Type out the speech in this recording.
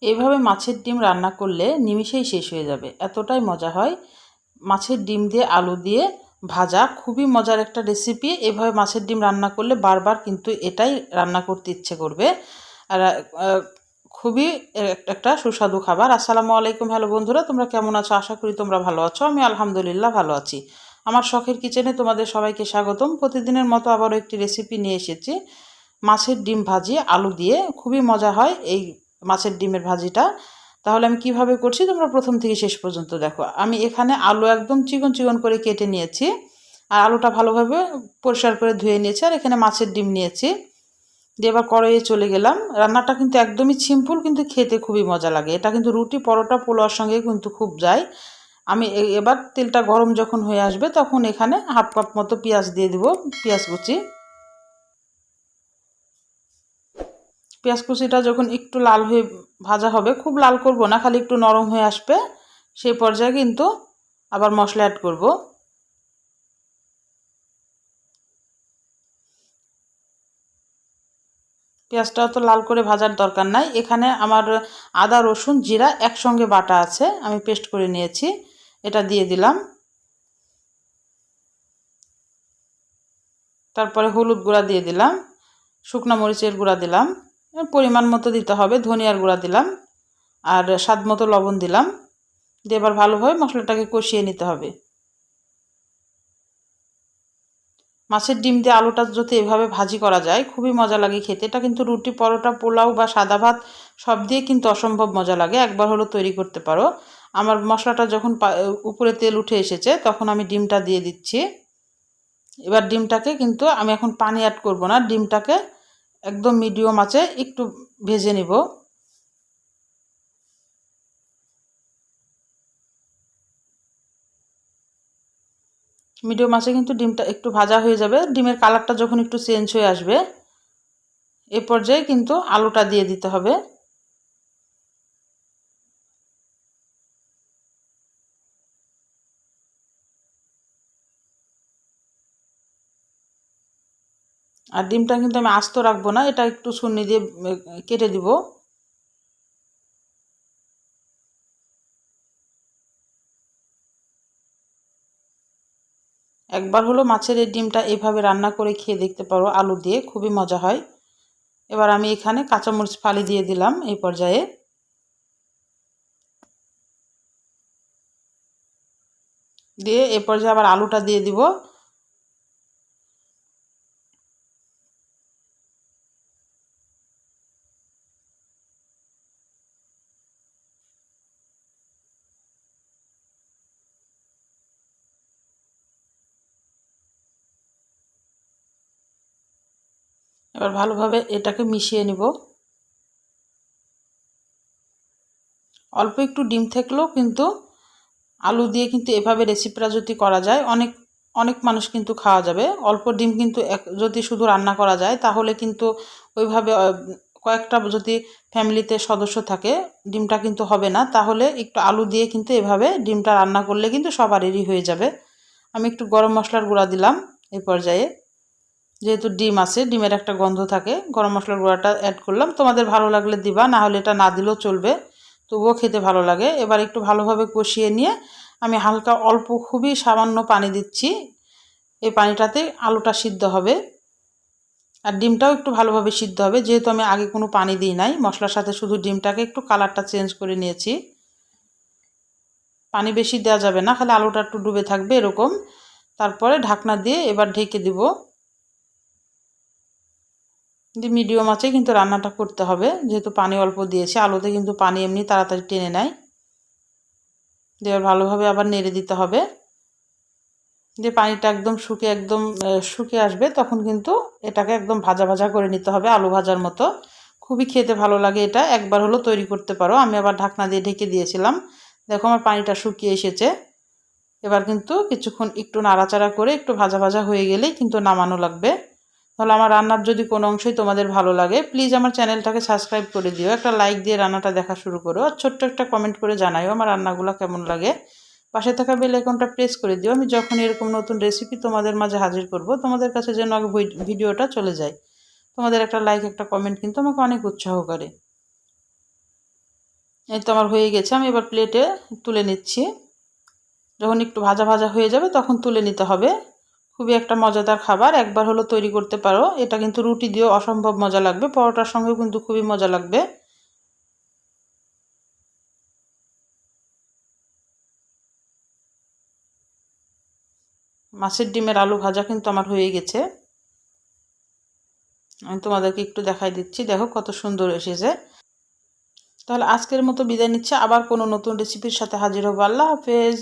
এইভাবে মাছের ডিম রান্না করলে নিমিষেই শেষ হয়ে যাবে, এতটাই মজা হয়। মাছের ডিম দিয়ে আলু দিয়ে ভাজা খুবই মজার একটা রেসিপি। এভাবে মাছের ডিম রান্না করলে বারবার কিন্তু এটাই রান্না করতে ইচ্ছে করবে। আর খুবই একটা সুস্বাদু খাবার। আসসালামু আলাইকুম, হ্যালো বন্ধুরা, তোমরা কেমন আছো? আশা করি তোমরা ভালো আছো। আমি আলহামদুলিল্লাহ ভালো আছি। আমার শখের কিচেনে তোমাদের সবাইকে স্বাগতম। প্রতিদিনের মতো আবারও একটি রেসিপি নিয়ে এসেছি, মাছের ডিম ভাজি আলু দিয়ে। খুবই মজা হয় এই মাছের ডিমের ভাজিটা। তাহলে আমি কিভাবে করছি তোমরা প্রথম থেকে শেষ পর্যন্ত দেখো। আমি এখানে আলু একদম চিকন চিকন করে কেটে নিয়েছি, আর আলুটা ভালোভাবে পরিষ্কার করে ধুয়ে নিয়েছি, আর এখানে মাছের ডিম নিয়েছি। দিয়ে এবার কড়াইয়ে চলে গেলাম। রান্নাটা কিন্তু একদমই সিম্পল, কিন্তু খেতে খুবই মজা লাগে। এটা কিন্তু রুটি, পরোটা, পোলাওর সঙ্গে কিন্তু খুব যায়। আমি এবার তেলটা গরম যখন হয়ে আসবে তখন এখানে হাফ কাপ মতো পেঁয়াজ দিয়ে দিব, পেঁয়াজ কুচি। পেঁয়াজ কুচিটা যখন একটু লাল হয়ে ভাজা হবে, খুব লাল করব না, খালি একটু নরম হয়ে আসবে, সেই পর্যায়ে কিন্তু আবার মশলা অ্যাড করব। পেঁয়াজটাও তো লাল করে ভাজার দরকার নাই। এখানে আমার আদা, রসুন, জিরা একসঙ্গে বাটা আছে, আমি পেস্ট করে নিয়েছি, এটা দিয়ে দিলাম। তারপরে হলুদ গুঁড়া দিয়ে দিলাম, শুকনো মরিচের গুঁড়া দিলাম, পরিমাণ মতো দিতে হবে, ধনিয়ার গুঁড়া দিলাম, আর স্বাদ মতো লবণ দিলাম। দিয়ে এবার ভালোভাবে মশলাটাকে কষিয়ে নিতে হবে। মাছের ডিম দিয়ে আলুটা যদি এভাবে ভাজি করা যায় খুবই মজা লাগে খেতে। এটা কিন্তু রুটি, পরোটা, পোলাও বা সাদা ভাত সব দিয়ে কিন্তু অসম্ভব মজা লাগে। একবার হলো তৈরি করতে পারো। আমার মশলাটা যখন উপরে তেল উঠে এসেছে তখন আমি ডিমটা দিয়ে দিচ্ছি। এবার ডিমটাকে কিন্তু আমি এখন পানি অ্যাড করব না, ডিমটাকে একদম মিডিয়াম আঁচে একটু ভেজে নিব। মিডিয়াম আঁচে কিন্তু ডিমটা একটু ভাজা হয়ে যাবে। ডিমের কালারটা যখন একটু চেঞ্জ হয়ে আসবে এ পর্যায়ে কিন্তু আলুটা দিয়ে দিতে হবে। আর ডিমটা কিন্তু আমি আস্ত রাখবো না, এটা একটু ছুরি দিয়ে কেটে দিব। একবার হলো মাছের এই ডিমটা এইভাবে রান্না করে খেয়ে দেখতে পারো, আলু দিয়ে খুবই মজা হয়। এবার আমি এখানে কাঁচামরিচ ফালি দিয়ে দিলাম এই পর্যায়ে। দিয়ে এ পর্যায়ে আবার আলুটা দিয়ে দিব। এবার ভালোভাবে এটাকে মিশিয়ে নিব। অল্প একটু ডিম থাকলেও কিন্তু আলু দিয়ে কিন্তু এভাবে রেসিপিটা যদি করা যায় অনেক অনেক মানুষ কিন্তু খাওয়া যাবে। অল্প ডিম কিন্তু যদি শুধু রান্না করা যায় তাহলে কিন্তু ওইভাবে কয়েকটা যদি ফ্যামিলিতে সদস্য থাকে ডিমটা কিন্তু হবে না। তাহলে একটু আলু দিয়ে কিন্তু এভাবে ডিমটা রান্না করলে কিন্তু সবারই হয়ে যাবে। আমি একটু গরম মশলার গুঁড়া দিলাম এই পর্যায়ে, যেহেতু ডিম আছে, ডিমের একটা গন্ধ থাকে। গরম মশলার গুঁড়াটা অ্যাড করলাম, তোমাদের ভালো লাগলে দিবা, না হলে এটা না দিলেও চলবে, তবুও খেতে ভালো লাগে। এবার একটু ভালোভাবে কষিয়ে নিয়ে আমি হালকা অল্প খুবই সামান্য পানি দিচ্ছি। এই পানিটাতে আলুটা সিদ্ধ হবে আর ডিমটাও একটু ভালোভাবে সিদ্ধ হবে। যেহেতু আমি আগে কোনো পানি দিই নাই, মশলার সাথে শুধু ডিমটাকে একটু কালারটা চেঞ্জ করে নিয়েছি। পানি বেশি দেওয়া যাবে না, খালি আলুটা একটু ডুবে থাকবে এরকম। তারপরে ঢাকনা দিয়ে এবার ঢেকে দিব। মিডিয়াম আঁচে কিন্তু রান্নাটা করতে হবে, যেহেতু পানি অল্প দিয়েছি। আলুতে কিন্তু পানি এমনি তাড়াতাড়ি টেনে নেয়। দিয়ে ভালোভাবে আবার নেড়ে দিতে হবে। দিয়ে পানিটা একদম শুকিয়ে আসবে তখন কিন্তু এটাকে একদম ভাজা ভাজা করে নিতে হবে, আলু ভাজার মতো। খুবই খেতে ভালো লাগে এটা, একবার হলো তৈরি করতে পারো। আমি আবার ঢাকনা দিয়ে ঢেকে দিয়েছিলাম। দেখো আমার পানিটা শুকিয়ে এসেছে। এবার কিন্তু কিছুক্ষণ একটু নাড়াচাড়া করে একটু ভাজা ভাজা হয়ে গেলেই কিন্তু নামানো লাগবে। তাহলে আমার রান্নার যদি কোনো অংশই তোমাদের ভালো লাগে প্লিজ আমার চ্যানেলটাকে সাবস্ক্রাইব করে দিও, একটা লাইক দিয়ে রান্নাটা দেখা শুরু করো, আর ছোট্ট একটা কমেন্ট করে জানাও আমার রান্নাগুলো কেমন লাগে। পাশে থাকা বেল আইকনটা প্রেস করে দিও, আমি যখন এরকম নতুন রেসিপি তোমাদের মাঝে হাজির করব তোমাদের কাছে যেন আগে ভিডিওটা চলে যায়। তোমাদের একটা লাইক, একটা কমেন্ট কিন্তু আমাকে অনেক উৎসাহ করে। এই তো আমার হয়ে গেছে, আমি এবার প্লেটে তুলে নিচ্ছি। যখন একটু ভাজা ভাজা হয়ে যাবে তখন তুলে নিতে হবে। খুবই একটা মজাদার খাবার, একবার হলো তৈরি করতে পারো। এটা কিন্তু রুটি দিয়েও অসম্ভব মজা লাগবে, পরোটার সঙ্গেও কিন্তু খুবই মজা লাগবে। মাছের ডিমের আলু ভাজা কিন্তু আমার হয়ে গেছে। আমি তোমাদেরকে একটু দেখাই দিচ্ছি, দেখো কত সুন্দর এসেছে। তাহলে আজকের মতো বিদায় নিচ্ছি, আবার কোনো নতুন রেসিপির সাথে হাজির হবো। আল্লাহ হাফেজ।